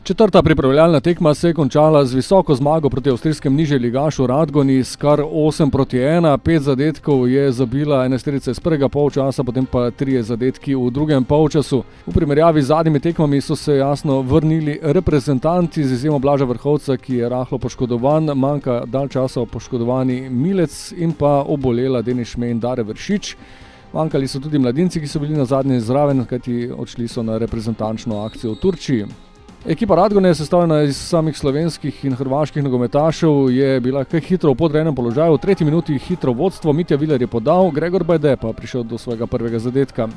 Četrta pripravljalna tekma se je končala z visoko zmago proti avstrijskemu nižjeligašu Radgoni s kar 8-1. 5 zadetkov je zabila enajsterica iz prvega polčasa, potem pa 3 zadetki v drugem polčasu. V primerjavi z zadnjimi tekmami so se jasno vrnili reprezentanti, z izjemo Blaža Vrhovca, ki je rahlo poškodovan, manjka dalj časa poškodovani Milec in pa obolela Denis Šme in Dare Vršič. Manjkali so tudi mladinci, ki so bili nazadnje zraven, kajti odšli so na reprezentančno akcijo v Turčiji. Ekipa Radgone, sestavljena iz samih slovenskih in hrvaških nogometašev, je bila kaj hitro v podrejenem položaju. V 3. minuti hitro vodstvo, Mitja Viler je podal, Gregor Bajde pa prišel do svojega prvega zadetka.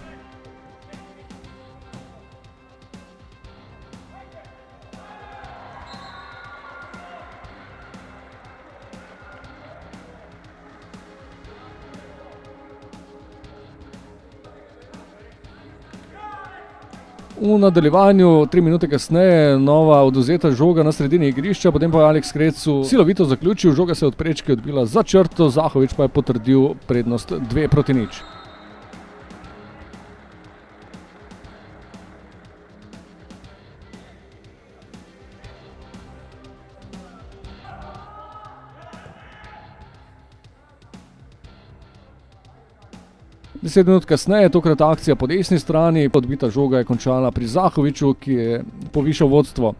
V nadaljevanju 3 minute kasneje nova odvzeta žoga na sredini igrišča, potem pa je Aleks Krecu silovito zaključil, žoga se je od prečke odbila za črto, Zahovič pa je potrdil prednost 2-0. Deset minut kasneje, tokrat akcija po desni strani, odbita žoga je končala pri Zahoviču, ki je povišal vodstvo.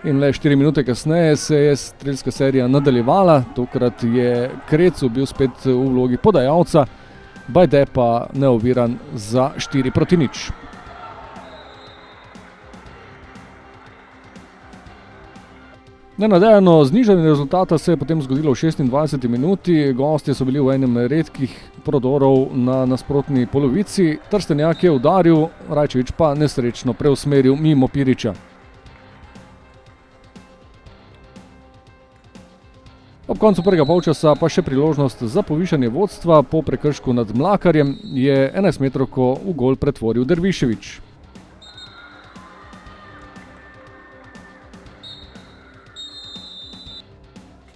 In le 4 minute kasneje se je strelska serija nadaljevala, tokrat je Krecu bil spet v vlogi podajalca, Bajde pa neoviran za 4-0. Nenadejano znižanje rezultata se je potem zgodilo v 26. minuti, gostje so bili v enem redkih prodorov na nasprotni polovici, Trstenjak je udaril, Rajčević pa nesrečno preusmeril mimo Piriča. Ob koncu prvega polčasa pa še priložnost za povišanje vodstva, po prekršku nad Mlakarjem je 11-metrovko v gol pretvoril Dervišević.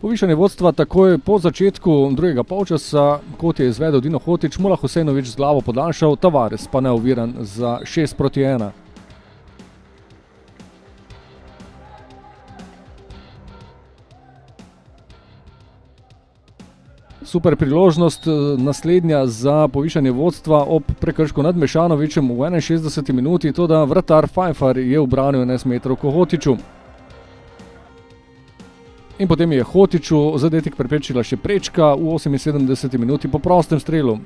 Povišanje vodstva takoj po začetku drugega polčasa, kot je izvedel Dino Hotić, Mulah Husejnović z glavo podaljšal, Tavares pa neoviran za 6-1. Super priložnost naslednja za povišanje vodstva ob prekršku nad Mešanovićem v 61. minuti, toda vratar Pfeiffer je ubranil 11-metrovko Hotiću. In potem je Hotiću zadetek preprečila še prečka v 78. minuti po prostem strelu.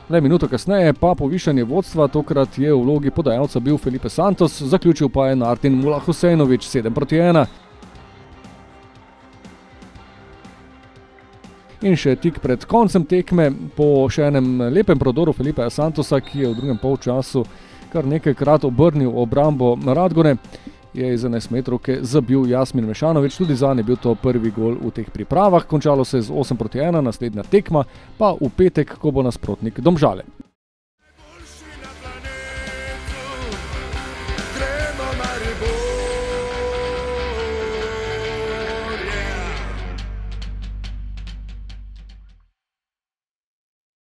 Le minuto kasneje pa povišanje vodstva, tokrat je v vlogi podajalca bil Felipe Santos, zaključil pa je Nartin Mulah Husejnović 7-1. In še tik pred koncem tekme, po še enem lepem prodoru Felipeja Santosa, ki je v drugem polčasu kar nekajkrat obrnil obrambo Radgone, je iz 11-metrovke zabil Jasmin Mešanović, tudi zanj je bil to prvi gol v teh pripravah. Končalo se je z 8-1, naslednja tekma pa v petek, ko bo nasprotnik Domžale.